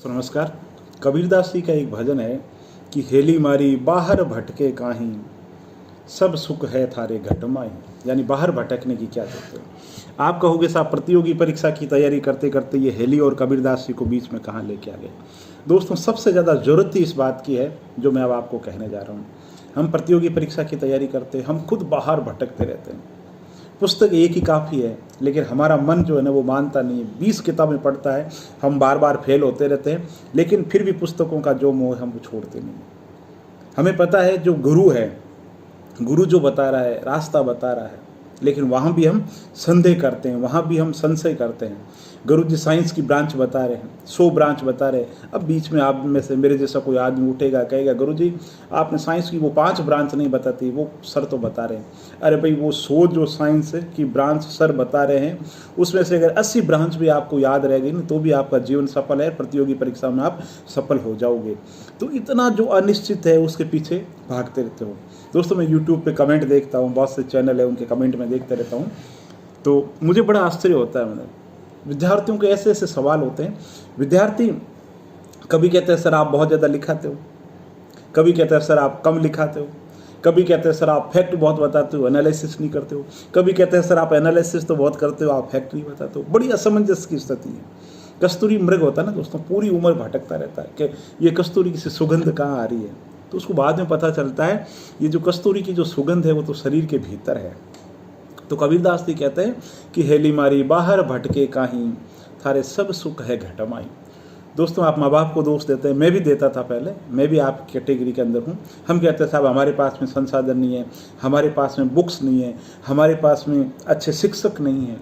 तो नमस्कार। कबीरदास जी का एक भजन है कि हेली मारी बाहर भटके काहीं, सब सुख है थारे घट माही। यानी बाहर भटकने की क्या जरूरत है। आप कहोगे साहब प्रतियोगी परीक्षा की तैयारी करते करते ये हेली और कबीरदास जी को बीच में कहाँ लेके आ गए। दोस्तों, सबसे ज़्यादा जरूरत ही इस बात की है जो मैं अब आपको कहने जा रहा हूँ। हम प्रतियोगी परीक्षा की तैयारी करते हैं, हम खुद बाहर भटकते रहते हैं। पुस्तक एक ही काफ़ी है, लेकिन हमारा मन जो है ना वो मानता नहीं है। 20 किताबें पढ़ता है, हम बार बार फेल होते रहते हैं, लेकिन फिर भी पुस्तकों का जो मोह हम वो छोड़ते नहीं। हमें पता है जो गुरु है, गुरु जो बता रहा है, रास्ता बता रहा है, लेकिन वहाँ भी हम संदेह करते हैं, वहाँ भी हम संशय करते हैं। गुरु जी साइंस की ब्रांच बता रहे हैं, 100 ब्रांच बता रहे हैं। अब बीच में आप में से मेरे जैसा कोई आदमी उठेगा, कहेगा गुरु जी आपने साइंस की वो 5 ब्रांच नहीं बताती, वो सर तो बता रहे हैं। अरे भाई, वो 100 जो साइंस की ब्रांच सर बता रहे हैं, उसमें से अगर 80 ब्रांच भी आपको याद रहेगी ना, तो भी आपका जीवन सफल है, प्रतियोगी परीक्षा में आप सफल हो जाओगे। तो इतना जो अनिश्चित है उसके पीछे भागते रहते हो। दोस्तों, मैं यूट्यूब पे कमेंट देखता हूँ, बहुत से चैनल है उनके कमेंट में देखते रहता हूँ, तो मुझे बड़ा आश्चर्य होता है। मतलब विद्यार्थियों के ऐसे ऐसे सवाल होते हैं। विद्यार्थी कभी कहते हैं सर आप बहुत ज़्यादा लिखाते हो, कभी कहते हैं सर आप कम लिखाते हो, कभी कहते हैं सर आप फैक्ट बहुत बताते हो, एनालिसिस नहीं करते हो, कभी कहते हैं सर आप एनालिसिस तो बहुत करते हो, आप फैक्ट नहीं बताते हो। बड़ी असमंजस की स्थिति है। कस्तूरी मृग होता है ना दोस्तों, पूरी उम्र भटकता रहता है कि ये कस्तूरी की सुगंध कहाँ आ रही है, तो उसको बाद में पता चलता है ये जो कस्तूरी की जो सुगंध है वो तो शरीर के भीतर है। तो कबीरदास जी कहते हैं कि हेली मारी बाहर भटके काहीं, थारे सब सुख है घट माही। दोस्तों, आप माँ बाप को दोष देते हैं, मैं भी देता था पहले, मैं भी आप कैटेगरी के अंदर हूँ। हम कहते हैं साहब हमारे पास में संसाधन नहीं है, हमारे पास में बुक्स नहीं है, हमारे पास में अच्छे शिक्षक नहीं है।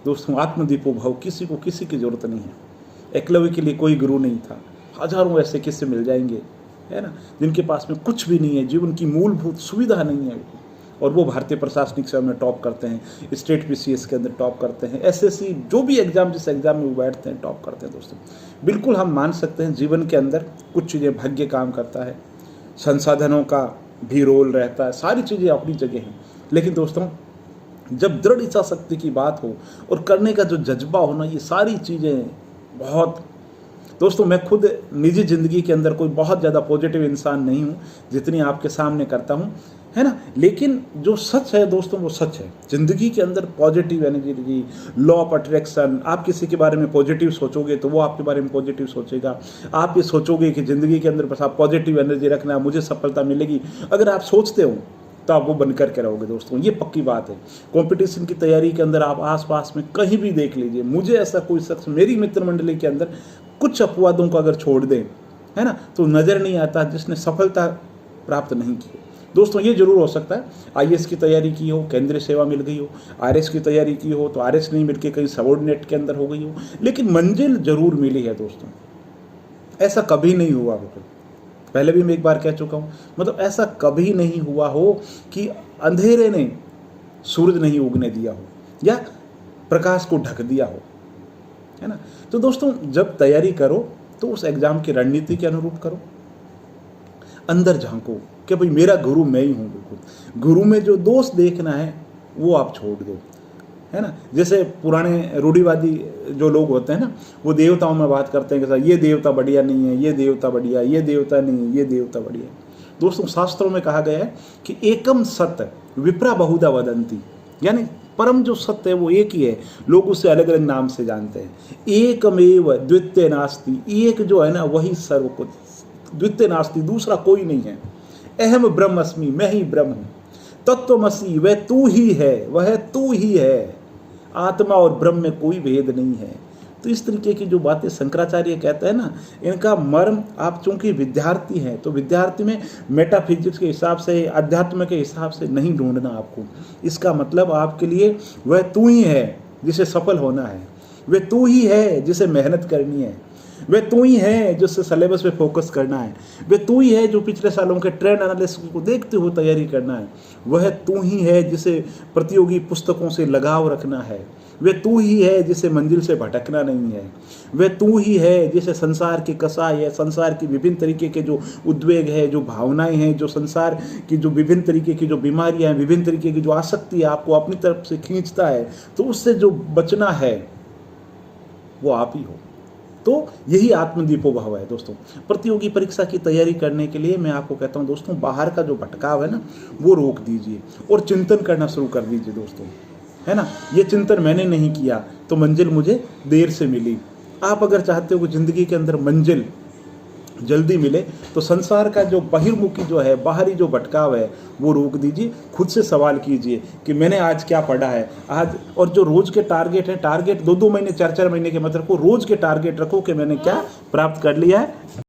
दोस्तों, आत्मदीपो भव, किसी को किसी की ज़रूरत नहीं है। एकलव्य के लिए कोई गुरु नहीं था, हजारों ऐसे किस्से मिल जाएंगे, है ना, जिनके पास में कुछ भी नहीं है, जीवन की मूलभूत सुविधा नहीं है, और वो भारतीय प्रशासनिक सेवा में टॉप करते हैं, स्टेट पीसीएस के अंदर टॉप करते हैं, एसएससी जो भी एग्जाम, जिस एग्जाम में वो बैठते हैं टॉप करते हैं। दोस्तों, बिल्कुल हम मान सकते हैं जीवन के अंदर कुछ चीज़ें भाग्य काम करता है, संसाधनों का भी रोल रहता है, सारी चीज़ें अपनी जगह हैं। लेकिन दोस्तों, जब दृढ़ इच्छा शक्ति की बात हो और करने का जो जज्बा हो ना, ये सारी चीज़ें बहुत। दोस्तों, मैं खुद निजी ज़िंदगी के अंदर कोई बहुत ज़्यादा पॉजिटिव इंसान नहीं हूँ जितनी आपके सामने करता हूँ, है ना, लेकिन जो सच है दोस्तों वो सच है। ज़िंदगी के अंदर positive energy, law of attraction, आप किसी के बारे में पॉजिटिव सोचोगे तो वो आपके बारे में पॉजिटिव सोचेगा। आप ये सोचोगे कि ज़िंदगी के अंदर बस आप पॉजिटिव एनर्जी रखना, मुझे सफलता मिलेगी, अगर आप सोचते हो तो आप वो बन करके रहोगे। दोस्तों, ये पक्की बात है। कंपटीशन की तैयारी के अंदर आप आसपास में कहीं भी देख लीजिए, मुझे ऐसा कोई शख्स मेरी मित्र मंडली के अंदर कुछ अपवादों को अगर छोड़ दें, है ना, तो नज़र नहीं आता जिसने सफलता प्राप्त नहीं की। दोस्तों, ये जरूर हो सकता है आईएएस की तैयारी की हो, केंद्रीय सेवा मिल गई हो, आरएस की तैयारी की हो तो आरएस नहीं मिलके कहीं सबऑर्डिनेट के अंदर हो गई हो, लेकिन मंजिल जरूर मिली है। दोस्तों, ऐसा कभी नहीं हुआ हो, पहले भी मैं एक बार कह चुका हूँ, मतलब ऐसा कभी नहीं हुआ हो कि अंधेरे ने सूरज नहीं उगने दिया हो या प्रकाश को ढक दिया हो, है ना। तो दोस्तों, जब तैयारी करो तो उस एग्जाम की रणनीति के अनुरूप करो, अंदर झांको कि भाई मेरा गुरु मैं ही हूँ। बिल्कुल गुरु में जो दोष देखना है वो आप छोड़ दो, है ना। जैसे पुराने रूढ़िवादी जो लोग होते हैं ना, वो देवताओं में बात करते हैं कि सर ये देवता बढ़िया नहीं है, ये देवता बढ़िया, ये देवता नहीं है, ये देवता बढ़िया है। दोस्तों, शास्त्रों में कहा गया है कि एकम सत्य विप्रा बहुधा वदंती, यानी परम जो सत्य है वो एक ही है, लोग उसे अलग अलग नाम से जानते हैं। एकमेव द्वितीय नास्ति, एक जो है ना वही सर्व कुछ, द्वितीय नास्ति, दूसरा कोई नहीं है। अहम ब्रह्मस्मि, मैं ही ब्रह्म हूँ। तत्वमसि, वह तू ही है, वह तू ही है। आत्मा और ब्रह्म में कोई भेद नहीं है। तो इस तरीके की जो बातें शंकराचार्य कहते हैं ना, इनका मर्म आप चूंकि विद्यार्थी हैं तो विद्यार्थी में मेटाफिजिक्स के हिसाब से, अध्यात्म के हिसाब से नहीं ढूंढना आपको। इसका मतलब आपके लिए वह तू ही है जिसे सफल होना है, वह तू ही है जिसे मेहनत करनी है, वे तू ही है जिससे सिलेबस पे फोकस करना है, वे तू ही है जो पिछले सालों के ट्रेंड एनालिसिस को देखते हुए तैयारी करना है, वह तू ही है जिसे प्रतियोगी पुस्तकों से लगाव रखना है, वे तू ही है जिसे मंजिल से भटकना नहीं है, वे तू ही है जिसे संसार के कसाय है, संसार की विभिन्न तरीके के जो उद्वेग है, जो भावनाएं हैं, जो संसार की जो विभिन्न तरीके की जो बीमारियां हैं, विभिन्न तरीके की जो आसक्ति है आपको अपनी तरफ से खींचता है, तो उससे जो बचना है वो आप ही हो। तो यही आत्मदीपो भव है दोस्तों। प्रतियोगी परीक्षा की तैयारी करने के लिए मैं आपको कहता हूँ दोस्तों, बाहर का जो भटकाव है ना वो रोक दीजिए और चिंतन करना शुरू कर दीजिए दोस्तों, है ना। ये चिंतन मैंने नहीं किया तो मंजिल मुझे देर से मिली। आप अगर चाहते हो कि ज़िंदगी के अंदर मंजिल जल्दी मिले तो संसार का जो बहिर्मुखी जो है, बाहरी जो भटकाव है वो रोक दीजिए। खुद से सवाल कीजिए कि मैंने आज क्या पढ़ा है आज, और जो रोज़ के टारगेट है, टारगेट 2-2 महीने 4-4 महीने के मत रखो, रोज़ के टारगेट रखो कि मैंने क्या प्राप्त कर लिया है।